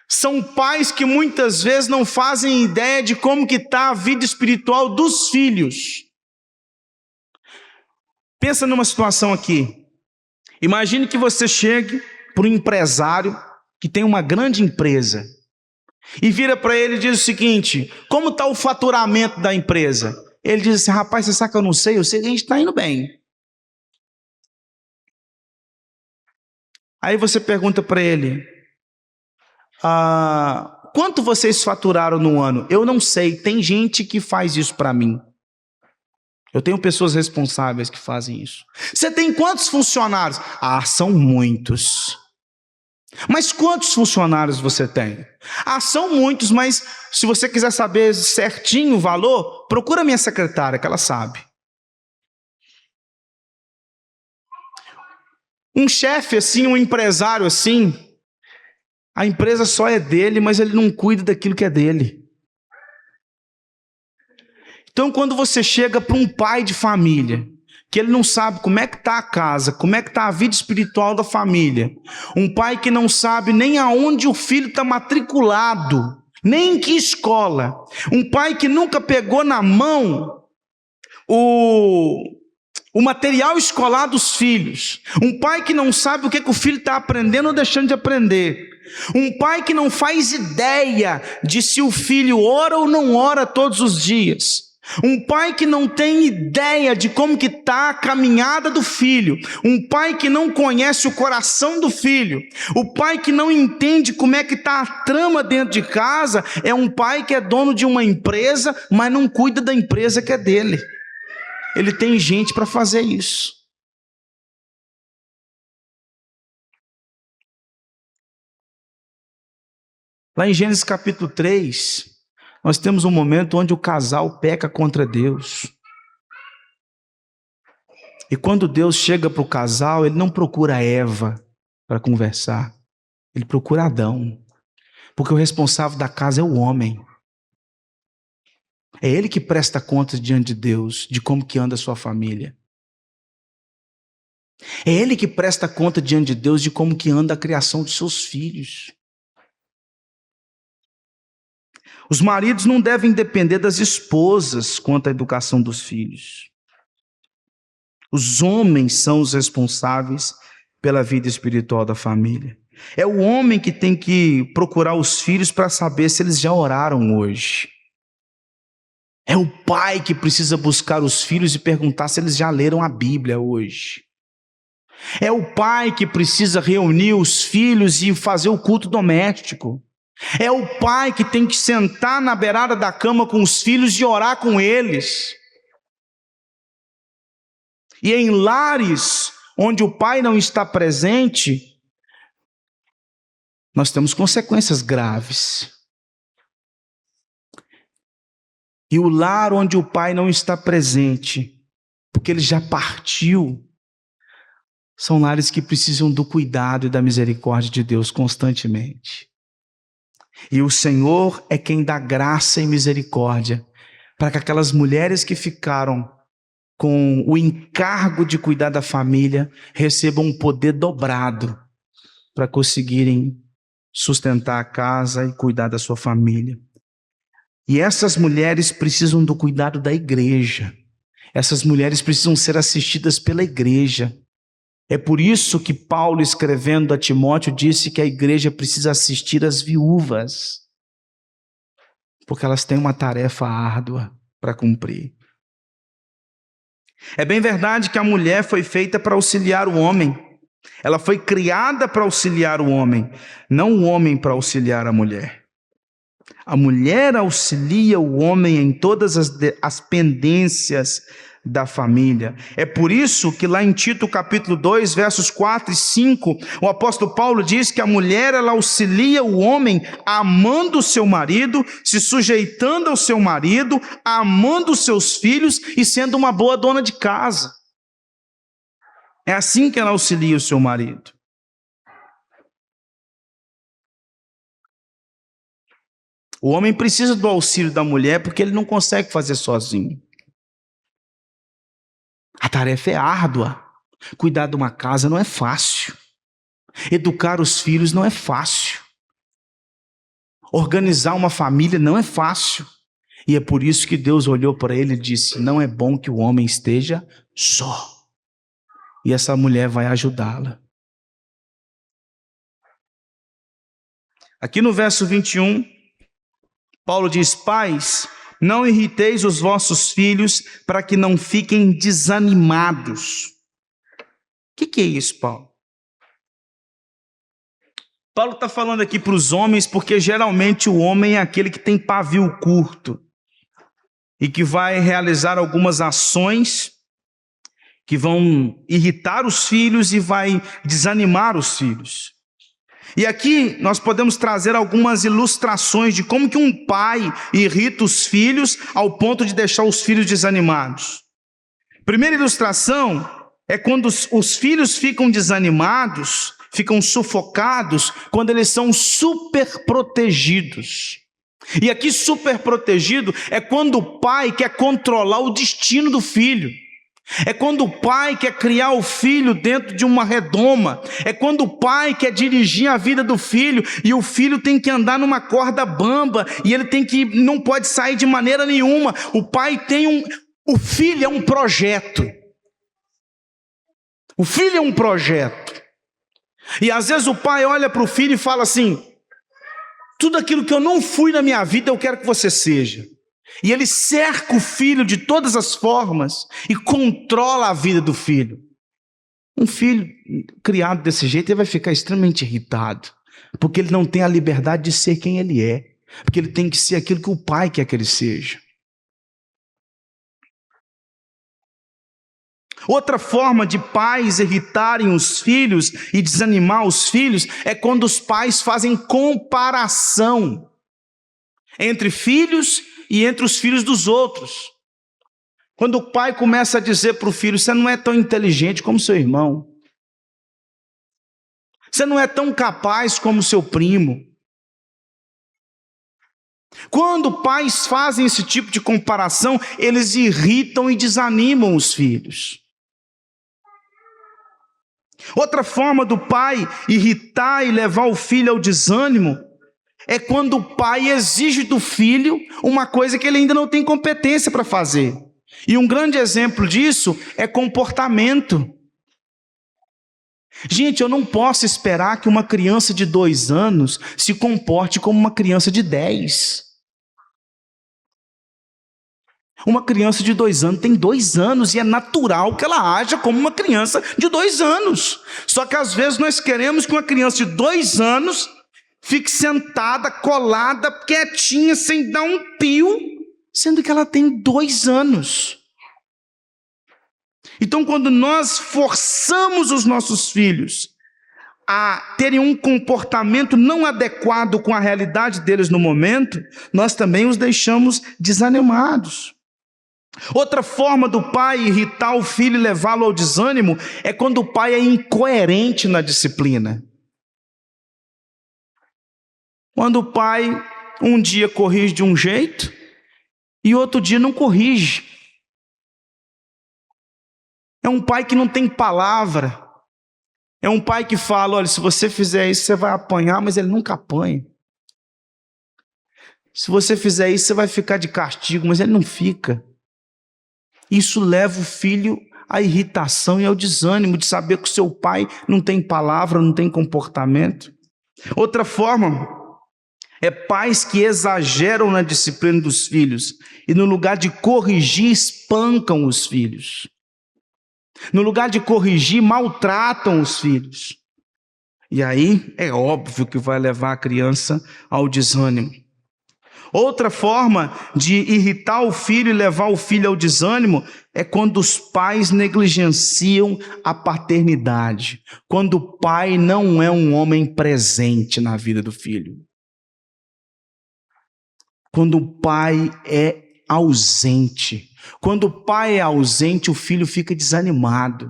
São pais que muitas vezes não fazem ideia de como que está a vida espiritual dos filhos. Pensa numa situação aqui. Imagine que você chegue para um empresário que tem uma grande empresa e vira para ele e diz o seguinte: como está o faturamento da empresa? Ele diz assim: rapaz, você sabe que eu sei que a gente está indo bem. Aí você pergunta para ele: quanto vocês faturaram no ano? Eu não sei, tem gente que faz isso para mim. Eu tenho pessoas responsáveis que fazem isso. Você tem quantos funcionários? São muitos. Mas quantos funcionários você tem? São muitos, mas se você quiser saber certinho o valor, procura minha secretária, que ela sabe. Um chefe assim, um empresário assim, a empresa só é dele, mas ele não cuida daquilo que é dele. Então, quando você chega para um pai de família, que ele não sabe como é que está a casa, como é que está a vida espiritual da família, um pai que não sabe nem aonde o filho está matriculado, nem em que escola, um pai que nunca pegou na mão o material escolar dos filhos, um pai que não sabe o que o filho está aprendendo ou deixando de aprender, um pai que não faz ideia de se o filho ora ou não ora todos os dias, um pai que não tem ideia de como que está a caminhada do filho, um pai que não conhece o coração do filho, o pai que não entende como é que está a trama dentro de casa, é um pai que é dono de uma empresa, mas não cuida da empresa que é dele. Ele tem gente para fazer isso. Lá em Gênesis capítulo 3, nós temos um momento onde o casal peca contra Deus. E quando Deus chega para o casal, ele não procura Eva para conversar. Ele procura Adão. Porque o responsável da casa é o homem. É ele que presta contas diante de Deus, de como que anda a sua família. É ele que presta conta diante de Deus de como que anda a criação de seus filhos. Os maridos não devem depender das esposas quanto à educação dos filhos. Os homens são os responsáveis pela vida espiritual da família. É o homem que tem que procurar os filhos para saber se eles já oraram hoje. É o pai que precisa buscar os filhos e perguntar se eles já leram a Bíblia hoje. É o pai que precisa reunir os filhos e fazer o culto doméstico. É o pai que tem que sentar na beirada da cama com os filhos e orar com eles. E em lares onde o pai não está presente, nós temos consequências graves. E o lar onde o pai não está presente, porque ele já partiu, são lares que precisam do cuidado e da misericórdia de Deus constantemente. E o Senhor é quem dá graça e misericórdia para que aquelas mulheres que ficaram com o encargo de cuidar da família recebam um poder dobrado para conseguirem sustentar a casa e cuidar da sua família. E essas mulheres precisam do cuidado da igreja. Essas mulheres precisam ser assistidas pela igreja. É por isso que Paulo, escrevendo a Timóteo, disse que a igreja precisa assistir as viúvas, porque elas têm uma tarefa árdua para cumprir. É bem verdade que a mulher foi feita para auxiliar o homem. Ela foi criada para auxiliar o homem, não o homem para auxiliar a mulher. A mulher auxilia o homem em todas as pendências da família. É por isso que lá em Tito capítulo 2, versos 4 e 5, o apóstolo Paulo diz que a mulher ela auxilia o homem amando o seu marido, se sujeitando ao seu marido, amando os seus filhos e sendo uma boa dona de casa. É assim que ela auxilia o seu marido. O homem precisa do auxílio da mulher porque ele não consegue fazer sozinho. A tarefa é árdua. Cuidar de uma casa não é fácil. Educar os filhos não é fácil. Organizar uma família não é fácil. E é por isso que Deus olhou para ele e disse: não é bom que o homem esteja só. e essa mulher vai ajudá-la. Aqui no verso 21, Paulo diz: pais, não irriteis os vossos filhos para que não fiquem desanimados. O que é isso, Paulo? Paulo está falando aqui para os homens, porque geralmente o homem é aquele que tem pavio curto e que vai realizar algumas ações que vão irritar os filhos e vai desanimar os filhos. E aqui nós podemos trazer algumas ilustrações de como que um pai irrita os filhos ao ponto de deixar os filhos desanimados. Primeira ilustração é quando os filhos ficam desanimados, ficam sufocados, quando eles são super protegidos. E aqui super protegido é quando o pai quer controlar o destino do filho. É quando o pai quer criar o filho dentro de uma redoma. É quando o pai quer dirigir a vida do filho e o filho tem que andar numa corda bamba e ele não pode sair de maneira nenhuma. O pai o filho é um projeto. O filho é um projeto. E às vezes o pai olha para o filho e fala assim: tudo aquilo que eu não fui na minha vida eu quero que você seja. E ele cerca o filho de todas as formas e controla a vida do filho. Um filho criado desse jeito, ele vai ficar extremamente irritado, porque ele não tem a liberdade de ser quem ele é, porque ele tem que ser aquilo que o pai quer que ele seja. Outra forma de pais irritarem os filhos e desanimar os filhos é quando os pais fazem comparação entre filhos e entre os filhos dos outros. Quando o pai começa a dizer para o filho: você não é tão inteligente como seu irmão, você não é tão capaz como seu primo. Quando pais fazem esse tipo de comparação, eles irritam e desanimam os filhos. Outra forma do pai irritar e levar o filho ao desânimo é quando o pai exige do filho uma coisa que ele ainda não tem competência para fazer. E um grande exemplo disso é comportamento. Gente, eu não posso esperar que uma criança de 2 anos se comporte como uma criança de 10. Uma criança de 2 anos tem 2 anos e é natural que ela haja como uma criança de 2 anos. Só que às vezes nós queremos que uma criança de 2 anos fique sentada, colada, quietinha, sem dar um pio, sendo que ela tem 2 anos. Então, quando nós forçamos os nossos filhos a terem um comportamento não adequado com a realidade deles no momento, nós também os deixamos desanimados. Outra forma do pai irritar o filho e levá-lo ao desânimo é quando o pai é incoerente na disciplina. Quando o pai um dia corrige de um jeito e outro dia não corrige. É um pai que não tem palavra. É um pai que fala: olha, se você fizer isso, você vai apanhar, mas ele nunca apanha. Se você fizer isso, você vai ficar de castigo, mas ele não fica. Isso leva o filho à irritação e ao desânimo de saber que o seu pai não tem palavra, não tem comportamento. Outra forma é pais que exageram na disciplina dos filhos e no lugar de corrigir, espancam os filhos. No lugar de corrigir, maltratam os filhos. E aí é óbvio que vai levar a criança ao desânimo. Outra forma de irritar o filho e levar o filho ao desânimo é quando os pais negligenciam a paternidade. Quando o pai não é um homem presente na vida do filho. Quando o pai é ausente. Quando o pai é ausente, o filho fica desanimado.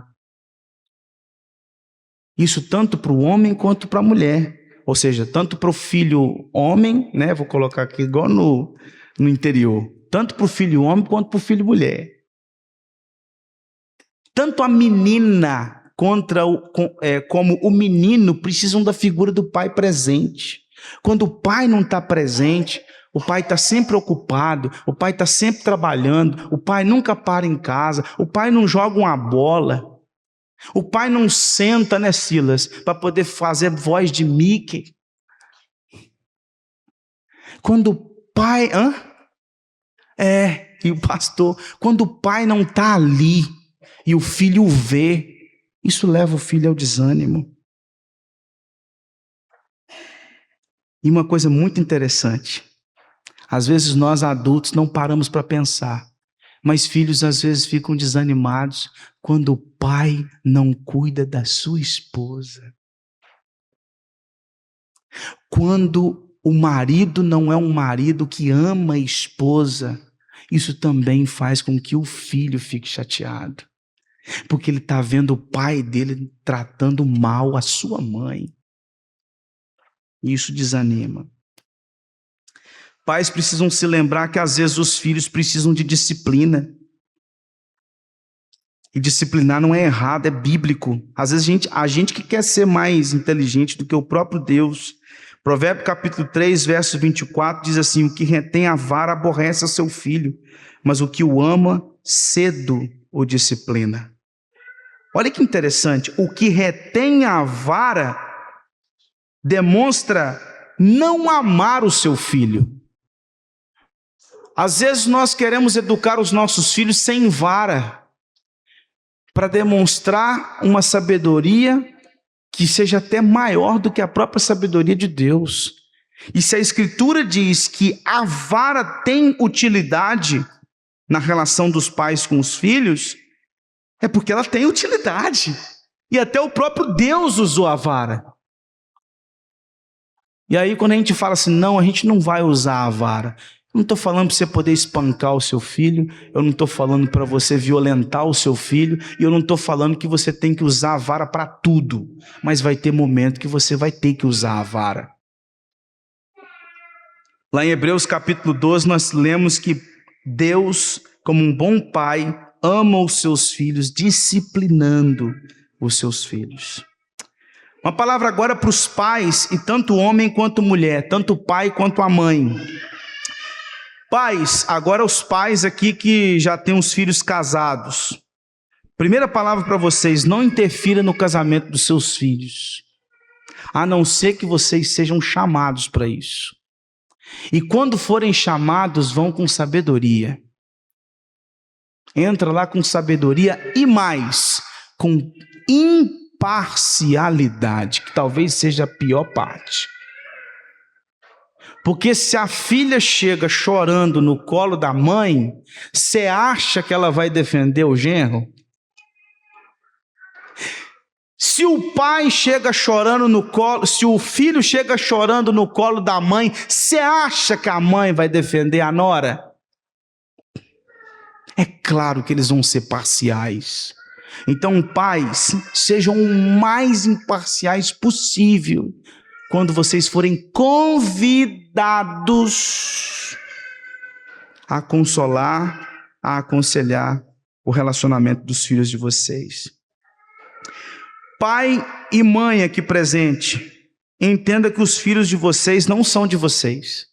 Isso tanto para o homem quanto para a mulher. Ou seja, tanto para o filho homem, né? Vou colocar aqui igual no interior. Tanto para o filho homem quanto para o filho mulher. Tanto a menina como o menino precisam da figura do pai presente. Quando o pai não está presente, o pai está sempre ocupado, o pai está sempre trabalhando, o pai nunca para em casa, o pai não joga uma bola. O pai não senta, né, Silas, para poder fazer voz de Mickey. Quando o pai... E o pastor, quando o pai não está ali e o filho o vê, isso leva o filho ao desânimo. E uma coisa muito interessante, às vezes nós adultos não paramos para pensar, mas filhos às vezes ficam desanimados quando o pai não cuida da sua esposa. Quando o marido não é um marido que ama a esposa, isso também faz com que o filho fique chateado, porque ele está vendo o pai dele tratando mal a sua mãe. Isso desanima. Pais precisam se lembrar que às vezes os filhos precisam de disciplina. E disciplinar não é errado, é bíblico. Às vezes a gente que quer ser mais inteligente do que o próprio Deus. Provérbios capítulo 3, verso 24 diz assim: o que retém a vara aborrece a seu filho, mas o que o ama cedo o disciplina. Olha que interessante, o que retém a vara demonstra não amar o seu filho. Às vezes nós queremos educar os nossos filhos sem vara, para demonstrar uma sabedoria que seja até maior do que a própria sabedoria de Deus. E se a Escritura diz que a vara tem utilidade na relação dos pais com os filhos, é porque ela tem utilidade. E até o próprio Deus usou a vara. E aí quando a gente fala assim, não, a gente não vai usar a vara. Eu não estou falando para você poder espancar o seu filho, eu não estou falando para você violentar o seu filho, e eu não estou falando que você tem que usar a vara para tudo, mas vai ter momento que você vai ter que usar a vara. Lá em Hebreus capítulo 12 nós lemos que Deus, como um bom pai, ama os seus filhos, disciplinando os seus filhos. Uma palavra agora para os pais, e tanto homem quanto mulher, tanto o pai quanto a mãe. Pais, agora os pais aqui que já têm os filhos casados. Primeira palavra para vocês, não interfira no casamento dos seus filhos, a não ser que vocês sejam chamados para isso. E quando forem chamados, vão com sabedoria. Entra lá com sabedoria e mais, com imparcialidade, que talvez seja a pior parte. Porque se a filha chega chorando no colo da mãe, você acha que ela vai defender o genro? Se o pai chega chorando no colo, se o filho chega chorando no colo da mãe, você acha que a mãe vai defender a nora? É claro que eles vão ser parciais. Então, pais, sejam o mais imparciais possível quando vocês forem convidados a consolar, a aconselhar o relacionamento dos filhos de vocês. Pai e mãe aqui presente, entenda que os filhos de vocês não são de vocês.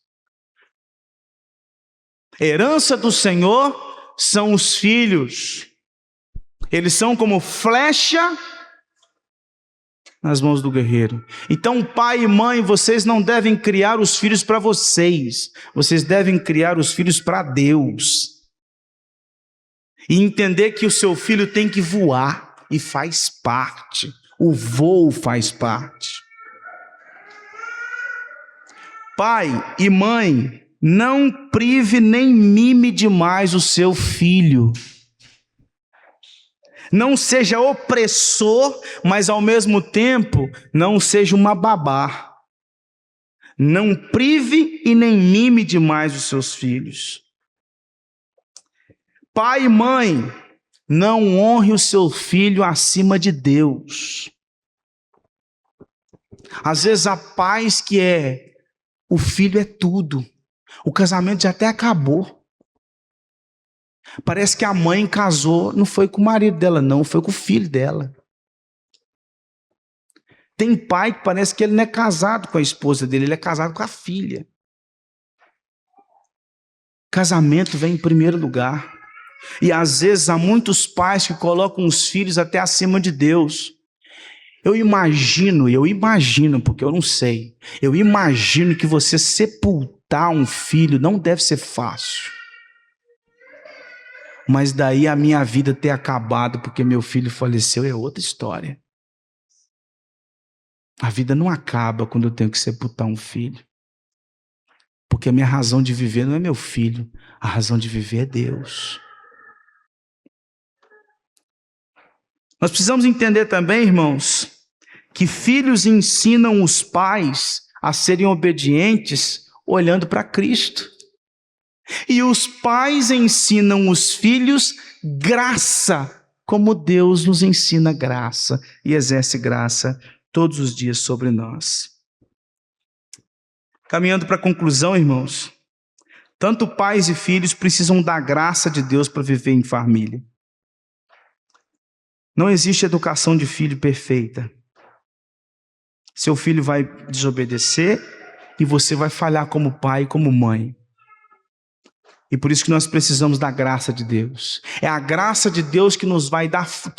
Herança do Senhor são os filhos. Eles são como flecha nas mãos do guerreiro. Então, pai e mãe, vocês não devem criar os filhos para vocês. Vocês devem criar os filhos para Deus. E entender que o seu filho tem que voar. E faz parte. O voo faz parte. Pai e mãe, não prive nem mime demais o seu filho. Não seja opressor, mas ao mesmo tempo não seja uma babá. Não prive e nem mime demais os seus filhos. Pai e mãe, não honre o seu filho acima de Deus. Às vezes há pais que o filho é tudo. O casamento já até acabou. Parece que a mãe casou, não foi com o marido dela não, foi com o filho dela. Tem pai que parece que ele não é casado com a esposa dele, ele é casado com a filha. Casamento vem em primeiro lugar. E às vezes há muitos pais que colocam os filhos até acima de Deus. Eu imagino, porque eu não sei, eu imagino que você sepultar um filho não deve ser fácil. Mas daí a minha vida ter acabado porque meu filho faleceu é outra história. A vida não acaba quando eu tenho que sepultar um filho. Porque a minha razão de viver não é meu filho, a razão de viver é Deus. Nós precisamos entender também, irmãos, que filhos ensinam os pais a serem obedientes olhando para Cristo. E os pais ensinam os filhos graça, como Deus nos ensina graça e exerce graça todos os dias sobre nós. Caminhando para a conclusão, irmãos, tanto pais e filhos precisam da graça de Deus para viver em família. Não existe educação de filho perfeita. Seu filho vai desobedecer e você vai falhar como pai e como mãe. E por isso que nós precisamos da graça de Deus. É a graça de Deus que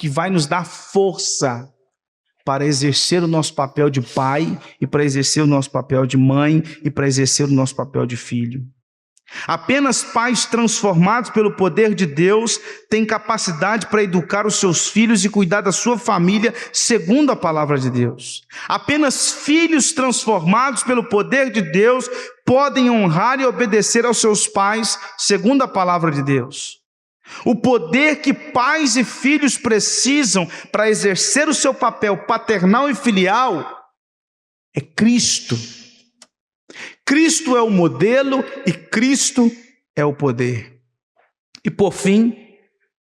vai nos dar força para exercer o nosso papel de pai e para exercer o nosso papel de mãe e para exercer o nosso papel de filho. Apenas pais transformados pelo poder de Deus têm capacidade para educar os seus filhos e cuidar da sua família segundo a palavra de Deus. Apenas filhos transformados pelo poder de Deus podem honrar e obedecer aos seus pais segundo a palavra de Deus. O poder que pais e filhos precisam para exercer o seu papel paternal e filial é Cristo. Cristo é o modelo e Cristo é o poder. E por fim,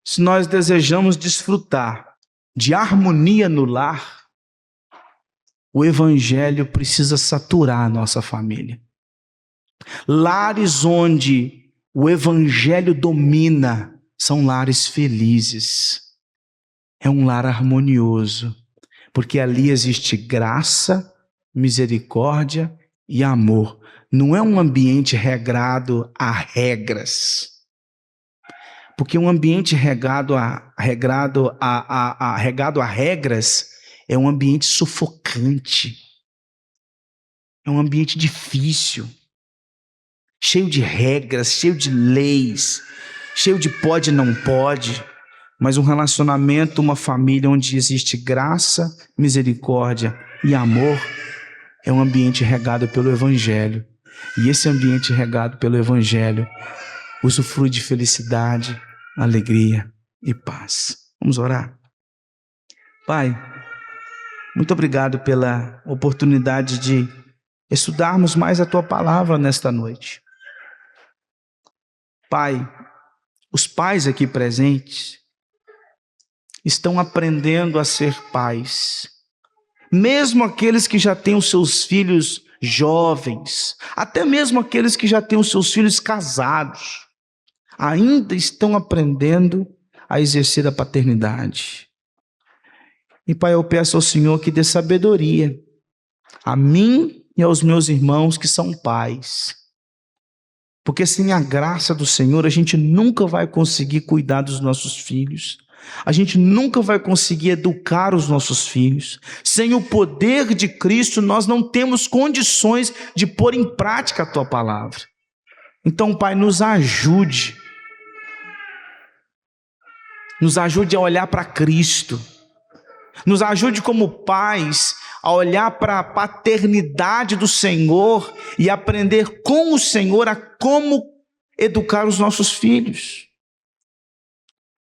se nós desejamos desfrutar de harmonia no lar, o Evangelho precisa saturar a nossa família. Lares onde o Evangelho domina são lares felizes. É um lar harmonioso, porque ali existe graça, misericórdia e amor. Não é um ambiente regrado a regras. Porque um ambiente regado a regras é um ambiente sufocante. É um ambiente difícil. Cheio de regras, cheio de leis, cheio de pode e não pode. Mas um relacionamento, uma família onde existe graça, misericórdia e amor é um ambiente regado pelo Evangelho. E esse ambiente regado pelo Evangelho usufrui de felicidade, alegria e paz. Vamos orar? Pai, muito obrigado pela oportunidade de estudarmos mais a Tua palavra nesta noite. Pai, os pais aqui presentes estão aprendendo a ser pais. Mesmo aqueles que já têm os seus filhos jovens, até mesmo aqueles que já têm os seus filhos casados, ainda estão aprendendo a exercer a paternidade. E Pai, eu peço ao Senhor que dê sabedoria a mim e aos meus irmãos que são pais. Porque sem a graça do Senhor, a gente nunca vai conseguir cuidar dos nossos filhos. A gente nunca vai conseguir educar os nossos filhos. Sem o poder de Cristo, nós não temos condições de pôr em prática a Tua palavra. Então, Pai, nos ajude. Nos ajude a olhar para Cristo. Nos ajude como pais a olhar para a paternidade do Senhor e aprender com o Senhor a como educar os nossos filhos.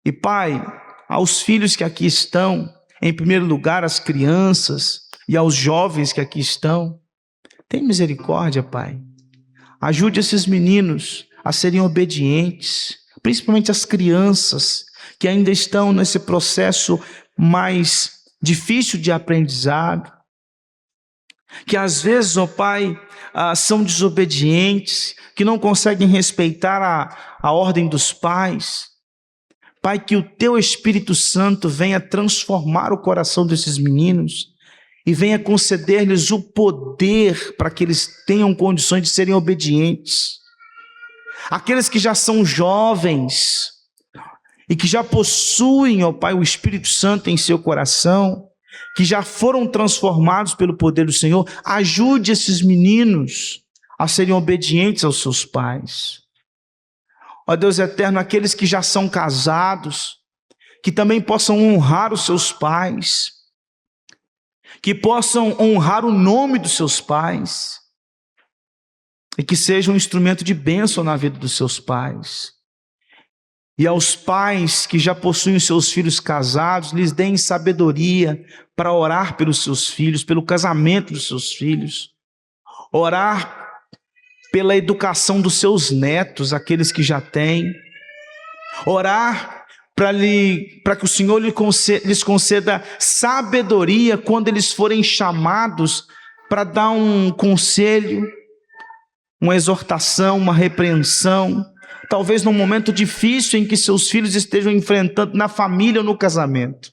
E Pai, aos filhos que aqui estão, em primeiro lugar as crianças e aos jovens que aqui estão, tem misericórdia, Pai. Ajude esses meninos a serem obedientes, principalmente as crianças que ainda estão nesse processo mais difícil de aprendizado, que às vezes, ó Pai, são desobedientes, que não conseguem respeitar a ordem dos pais. Pai, que o Teu Espírito Santo venha transformar o coração desses meninos e venha conceder-lhes o poder para que eles tenham condições de serem obedientes. Aqueles que já são jovens, e que já possuem, ó Pai, o Espírito Santo em seu coração, que já foram transformados pelo poder do Senhor, ajude esses meninos a serem obedientes aos seus pais. Ó Deus eterno, aqueles que já são casados, que também possam honrar os seus pais, que possam honrar o nome dos seus pais, e que sejam um instrumento de bênção na vida dos seus pais. E aos pais que já possuem os seus filhos casados, lhes deem sabedoria para orar pelos seus filhos, pelo casamento dos seus filhos, orar pela educação dos seus netos, aqueles que já têm, orar para que o Senhor lhes conceda sabedoria quando eles forem chamados para dar um conselho, uma exortação, uma repreensão, talvez num momento difícil em que seus filhos estejam enfrentando na família ou no casamento.